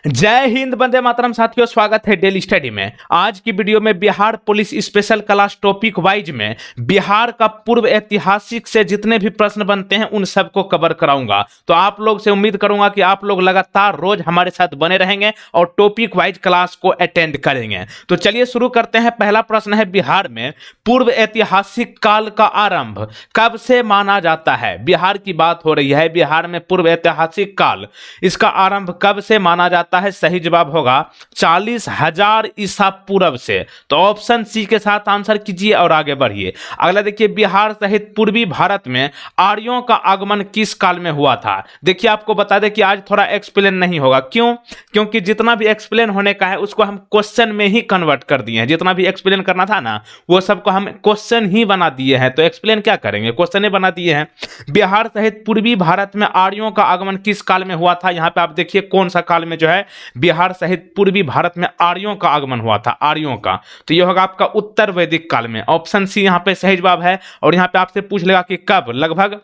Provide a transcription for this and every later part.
जय हिंद, वंदे मातरम। साथियों, स्वागत है डेली स्टडी में। आज की वीडियो में Bihar police special class topic wise में बिहार का पूर्व ऐतिहासिक से जितने भी प्रश्न बनते हैं उन सबको कवर कराऊंगा। तो आप लोग से उम्मीद करूंगा कि आप लोग लगातार रोज हमारे साथ बने रहेंगे और टॉपिक वाइज क्लास को अटेंड करेंगे। तो चलिए शुरू करते हैं। पहला प्रश्न है, बिहार में पूर्व ऐतिहासिक काल का आरंभ कब से माना जाता है? बिहार की बात हो रही है। बिहार में पूर्व ऐतिहासिक काल, इसका आरंभ कब से माना जाता है? सही जवाब होगा 40,000 ईसा पूर्व से। तो ऑप्शन सी के साथ आंसर कीजिए और आगे बढ़िए। अगला देखिए, बिहार सहित पूर्वी भारत में आर्यों का आगमन किस काल में हुआ था? देखिए, आपको बता दें कि आज थोड़ा एक्सप्लेन नहीं होगा। क्यों? क्योंकि जितना भी एक्सप्लेन होने का है उसको हम क्वेश्चन में ही कन्वर्ट कर दिए हैं। जितना भी एक्सप्लेन करना था ना, वो सबको हम क्वेश्चन ही बना दिए हैं। तो एक्सप्लेन क्या करेंगे, क्वेश्चन ही बना दिए हैं। बिहार सहित पूर्वी भारत में आर्यों का आगमन किस काल में हुआ था? यहां पे आप देखिए कौन सा काल में जो है बिहार सहित पूर्वी भारत में आर्यों का आगमन हुआ था, आर्यों का। तो यह होगा आपका उत्तर वैदिक काल में। ऑप्शन सी यहां पे सही जवाब है। और यहां पे आपसे पूछ लेगा कि कब, लगभग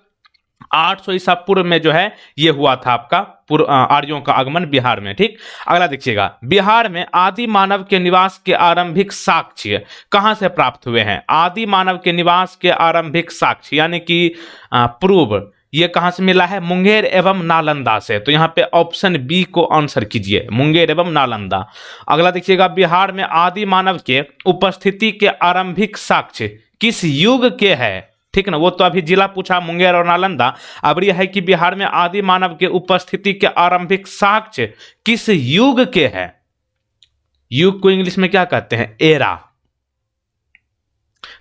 800 ईसा पूर्व में जो है ये हुआ था आपका आर्यों का आगमन बिहार में। ठीक, अगला देखिएगा, बिहार में आदि मानव के निवास के आरंभिक साक्ष्य कहां से प्राप्त हुए हैं? आदि मानव के निवास के आरंभिक साक्ष्य यानी कि प्रूव, ये कहां से मिला है? मुंगेर एवं नालंदा से। तो यहां पे ऑप्शन बी को आंसर कीजिए, मुंगेर एवं नालंदा। अगला देखिएगा, बिहार में आदि मानव के उपस्थिति के आरंभिक साक्ष्य किस युग के है? ठीक ना, वो तो अभी जिला पूछा मुंगेर और नालंदा। अब यह है कि बिहार में आदि मानव के उपस्थिति के आरंभिक साक्ष्य किस युग के है? युग को इंग्लिश में क्या कहते हैं? एरा।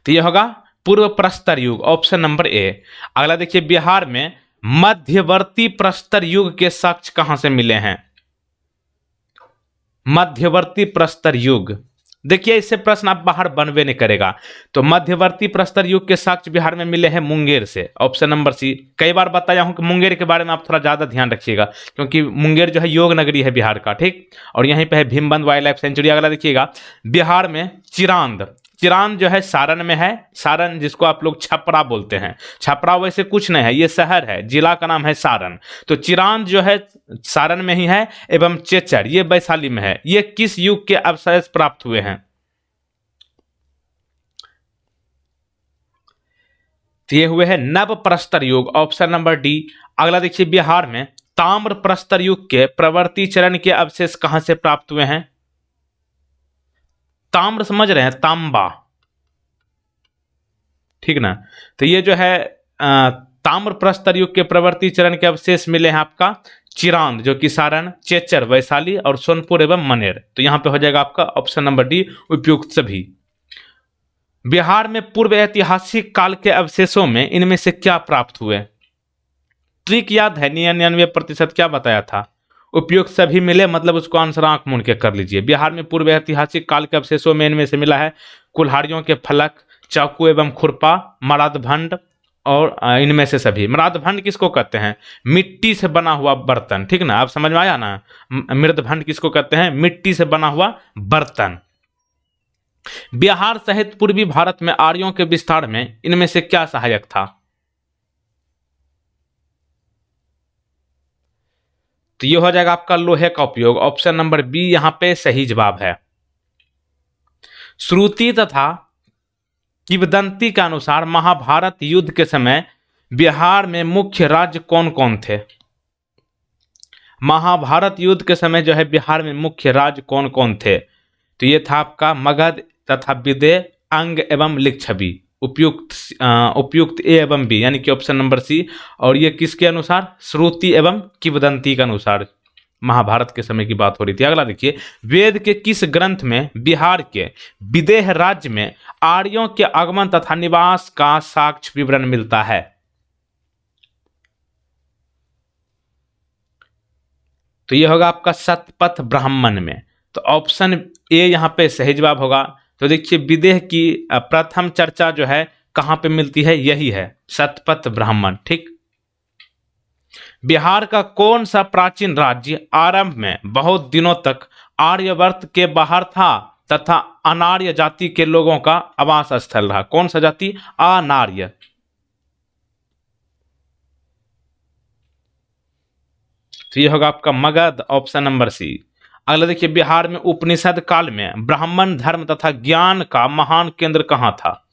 तो यह होगा पूर्व प्रस्तर युग, ऑप्शन नंबर ए। अगला देखिए, बिहार में मध्यवर्ती प्रस्तर युग के साक्ष्य कहां से मिले हैं? मध्यवर्ती प्रस्तर युग, देखिए इससे प्रश्न आप बाहर बनवे नहीं करेगा। तो मध्यवर्ती प्रस्तर युग के साक्ष्य बिहार में मिले हैं मुंगेर से, ऑप्शन नंबर सी। कई बार बताया हूं कि मुंगेर के बारे में आप थोड़ा ज्यादा ध्यान रखिएगा, क्योंकि मुंगेर जो है योग नगरी है बिहार का। ठीक, और यहीं पे है भीमबंध वाइल्ड लाइफ सेंचुरी। अगला देखिएगा, बिहार में चिरांद, चिरांद जो है सारण में है। सारण जिसको आप लोग छपरा बोलते हैं। छपरा वैसे कुछ नहीं है, ये शहर है, जिला का नाम है सारण। तो चिरांद जो है सारण में ही है, एवं चेचर ये वैशाली में है। ये किस युग के अवशेष प्राप्त हुए हैं? तो ये हुए हैं नव प्रस्तर युग, ऑप्शन नंबर डी। अगला देखिए, बिहार में ताम्र प्रस्तर युग के प्रवर्ती चरण के अवशेष कहां से प्राप्त हुए हैं? ताम्र समझ रहे हैं, तांबा, ठीक ना। तो ये जो है ताम्र प्रस्तर युग के प्रवर्ती चरण के अवशेष मिले हैं आपका चिरांद, जो कि सारण, चेचर वैशाली और सोनपुर एवं मनेर। तो यहां पे हो जाएगा आपका ऑप्शन नंबर डी, उपयुक्त सभी। बिहार में पूर्व ऐतिहासिक काल के अवशेषों में इनमें से क्या प्राप्त हुए? ट्रिक याद है? 99% क्या बताया था? उपयुक्त सभी मिले, मतलब उसको आंसर आंख मूंद के कर लीजिए। बिहार में पूर्व ऐतिहासिक काल के अवशेषों में इनमें से मिला है कुल्हाड़ियों के फलक, चाकू एवं खुरपा, मरादभंड और इनमें से सभी। मरादभंड किसको कहते हैं? मिट्टी से बना हुआ बर्तन। ठीक ना, आप समझ में आया ना? मृदभंड किसको कहते हैं? मिट्टी से बना हुआ बर्तन। बिहार सहित पूर्वी भारत में आर्यों के विस्तार में इनमें से क्या सहायक था? तो यह हो जाएगा आपका लोहे का उपयोग, ऑप्शन नंबर बी यहां पे सही जवाब है। श्रुति तथा किंवदंती के अनुसार महाभारत युद्ध के समय बिहार में मुख्य राज्य कौन कौन थे? महाभारत युद्ध के समय जो है बिहार में मुख्य राज्य कौन कौन थे? तो ये था आपका मगध तथा विदेह, अंग एवं लिच्छवी। उपयुक्त उपयुक्त ए एवं बी, यानी कि ऑप्शन नंबर सी। और ये किसके अनुसार? श्रुति एवं किंवदंती के अनुसार महाभारत के समय की बात हो रही थी। अगला देखिए, वेद के किस ग्रंथ में बिहार के विदेह राज्य में आर्यों के आगमन तथा निवास का साक्ष्य विवरण मिलता है? तो यह होगा आपका शतपथ ब्राह्मण में। तो ऑप्शन ए यहां पे सही जवाब होगा। तो देखिए, विदेह की प्रथम चर्चा जो है कहां पे मिलती है? यही है शतपथ ब्राह्मण। ठीक, बिहार का कौन सा प्राचीन राज्य आरंभ में बहुत दिनों तक आर्यवर्त के बाहर था तथा अनार्य जाति के लोगों का आवास स्थल रहा? कौन सा जाति? अनार्य। तो यह होगा आपका मगध, ऑप्शन नंबर सी। अगला देखिए, बिहार में उपनिषद काल में ब्राह्मण धर्म तथा ज्ञान का महान केंद्र कहाँ था?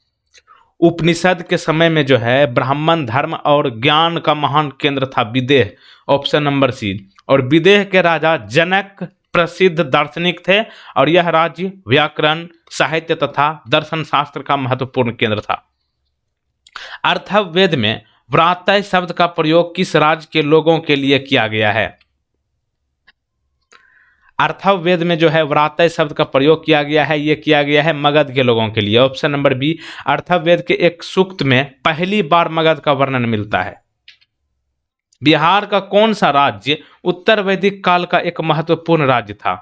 उपनिषद के समय में जो है ब्राह्मण धर्म और ज्ञान का महान केंद्र था विदेह, ऑप्शन नंबर सी। और विदेह के राजा जनक प्रसिद्ध दार्शनिक थे और यह राज्य व्याकरण, साहित्य तथा दर्शन शास्त्र का महत्वपूर्ण केंद्र था। अथर्ववेद में व्रातय शब्द का प्रयोग किस राज्य के लोगों के लिए किया गया है? अथर्ववेद में जो है व्रातय शब्द का प्रयोग किया गया है, ये किया गया है मगध के लोगों के लिए, ऑप्शन नंबर बी। अथर्ववेद के एक सूक्त में पहली बार मगध का वर्णन मिलता है। बिहार का कौन सा राज्य उत्तर वैदिक काल का एक महत्वपूर्ण राज्य था?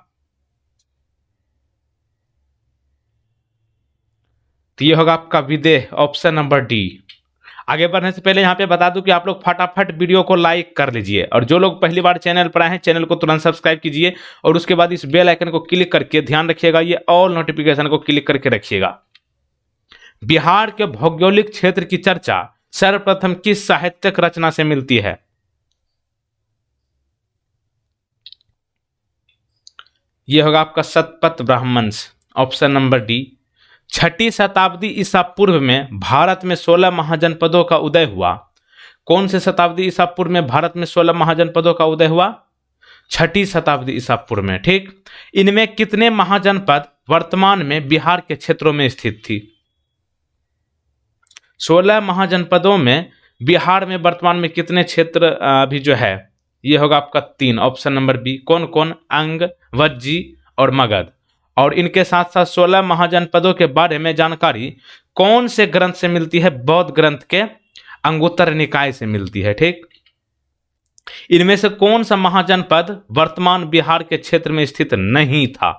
तो ये होगा आपका विदेह, ऑप्शन नंबर डी। आगे बढ़ने से पहले यहाँ पे बता दूं कि आप लोग फटाफट वीडियो को लाइक कर लीजिए और जो लोग पहली बार चैनल पर आए हैं चैनल को तुरंत सब्सक्राइब कीजिए और उसके बाद इस बेल आइकन को क्लिक करके ध्यान रखिएगा, ये ऑल नोटिफिकेशन को क्लिक करके रखिएगा। बिहार के भौगोलिक क्षेत्र की चर्चा सर्वप्रथम किस साहित्यिक रचना से मिलती है? यह होगा आपका Shatapatha Brahmanas, option number D. छठी शताब्दी ईसा पूर्व में भारत में 16 महाजनपदों का उदय हुआ। कौन से शताब्दी ईसा पूर्व में भारत में 16 महाजनपदों का उदय हुआ? छठी शताब्दी ईसा पूर्व में, ठीक। इनमें कितने महाजनपद वर्तमान में बिहार के क्षेत्रों में स्थित थी? 16 महाजनपदों में बिहार में वर्तमान में कितने क्षेत्र अभी जो है? यह होगा आपका 3, ऑप्शन नंबर बी। कौन कौन? अंग, वज्जी और मगध। और इनके साथ साथ 16 महाजनपदों के बारे में जानकारी कौन से ग्रंथ से मिलती है? बौद्ध ग्रंथ के अंगुत्तर निकाय से मिलती है, ठीक। इनमें से कौन सा महाजनपद वर्तमान बिहार के क्षेत्र में स्थित नहीं था?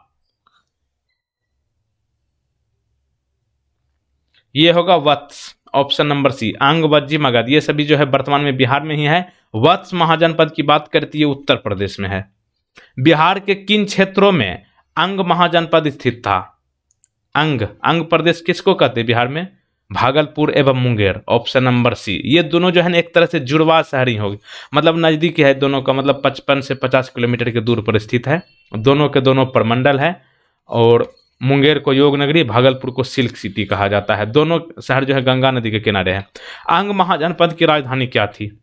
यह होगा वत्स, ऑप्शन नंबर सी। अंग, वज्जी, मगध ये सभी जो है वर्तमान में बिहार में ही है। वत्स महाजनपद की बात करती है उत्तर प्रदेश में है। बिहार के किन क्षेत्रों में अंग महाजनपद स्थित था? अंग प्रदेश किसको कहते हैं बिहार में? भागलपुर एवं मुंगेर, ऑप्शन नंबर सी। ये दोनों जो है ना एक तरह से जुड़वा शहर ही होगी, मतलब नजदीक है दोनों का, मतलब 55 से 50 किलोमीटर के दूर पर स्थित है। दोनों के दोनों प्रमंडल है और मुंगेर को योग नगरी, भागलपुर को सिल्क सिटी कहा जाता है। दोनों शहर जो है गंगा नदी के किनारे है। अंग महाजनपद की राजधानी क्या थी?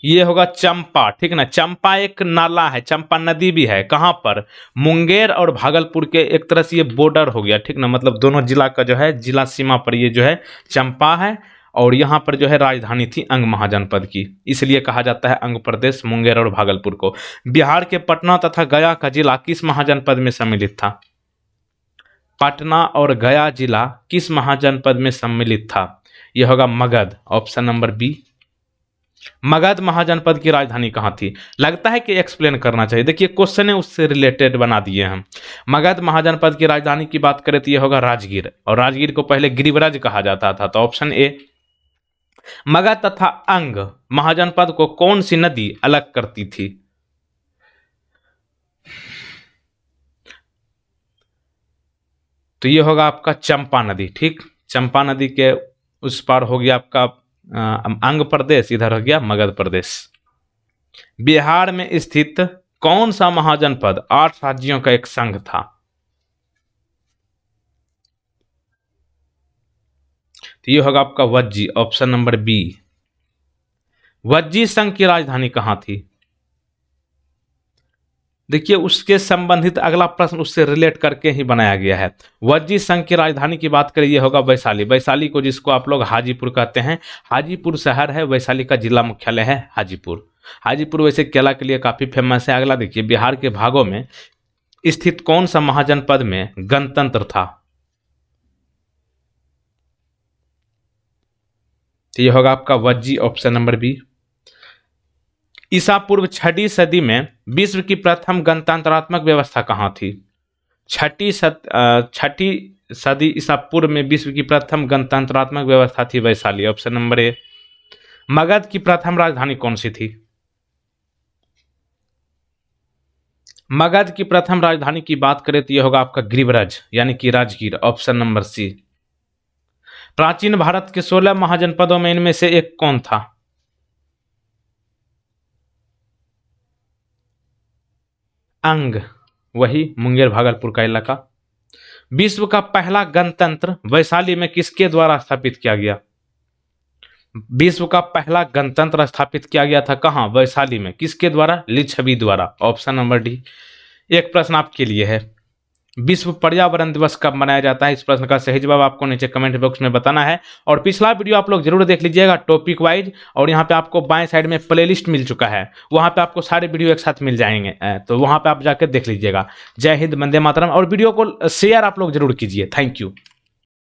ये होगा चंपा, ठीक ना। चंपा एक नाला है, चंपा नदी भी है। कहां पर? मुंगेर और भागलपुर के एक तरह से ये बॉर्डर हो गया, ठीक ना, मतलब दोनों जिला का जो है जिला सीमा पर ये जो है चंपा है और यहाँ पर जो है राजधानी थी अंग महाजनपद की, इसलिए कहा जाता है अंग प्रदेश मुंगेर और भागलपुर को। बिहार के पटना तथा गया का जिला किस महाजनपद में सम्मिलित था? पटना और गया जिला किस महाजनपद में सम्मिलित था? यह होगा Magadh, option number B. Magadh Mahajanapada की राजधानी कहाँ थी? लगता है कि एक्सप्लेन करना चाहिए, देखिए क्वेश्चन है उससे रिलेटेड बना दिए हम। मगध महाजनपद की राजधानी की बात करें तो यह होगा राजगीर, और राजगीर को पहले गिरिव्रज कहा जाता था, तो ऑप्शन ए। मगध तथा अंग महाजनपद को कौन सी नदी अलग करती थी? तो यह होगा आपका चंपा नदी, ठीक। चंपा नदी के उस पार हो गया आपका अंग प्रदेश, इधर हो गया मगध प्रदेश। बिहार में स्थित कौन सा महाजनपद 8 राज्यों का एक संघ था? तो यह होगा आपका Vajji, option number B. Vajji संघ की राजधानी कहां थी? देखिए उसके संबंधित अगला प्रश्न उससे रिलेट करके ही बनाया गया है। वज्जी संघ की राजधानी की बात करें, ये होगा वैशाली। वैशाली को जिसको आप लोग हाजीपुर कहते हैं, हाजीपुर शहर है, वैशाली का जिला मुख्यालय है हाजीपुर। हाजीपुर वैसे केला के लिए काफी फेमस है। अगला देखिए, बिहार के भागों में स्थित कौन सा महाजनपद में गणतंत्र था? तो यह होगा आपका वज्जी, ऑप्शन नंबर बी। ईसा पूर्व 6वीं सदी में विश्व की प्रथम गणतंत्रात्मक व्यवस्था कहाँ थी? 6वीं सदी ईसा पूर्व में विश्व की प्रथम गणतंत्रात्मक व्यवस्था थी Vaishali, option number A. Magadh की प्रथम राजधानी कौन सी थी? मगध की प्रथम राजधानी की बात करें तो यह होगा आपका गिरिव्रज यानी कि राजगीर, ऑप्शन नंबर सी। प्राचीन भारत के 16 महाजनपदों में इनमें से एक कौन था? अंग, वही मुंगेर भागलपुर का इलाका। विश्व का पहला गणतंत्र वैशाली में किसके द्वारा स्थापित किया गया? विश्व का पहला गणतंत्र स्थापित किया गया था कहाँ? वैशाली में। किसके द्वारा? लिच्छवी द्वारा। Option number D. एक प्रश्न आपके लिए है, विश्व पर्यावरण दिवस कब मनाया जाता है? इस प्रश्न का सही जवाब आपको नीचे कमेंट बॉक्स में बताना है। और पिछला वीडियो आप लोग जरूर देख लीजिएगा टॉपिक वाइज, और यहाँ पे आपको बाएं साइड में प्लेलिस्ट मिल चुका है, वहाँ पे आपको सारे वीडियो एक साथ मिल जाएंगे, तो वहाँ पे आप जाकर देख लीजिएगा। जय हिंद, वंदे मातरम। और वीडियो को शेयर आप लोग जरूर कीजिए। Thank you.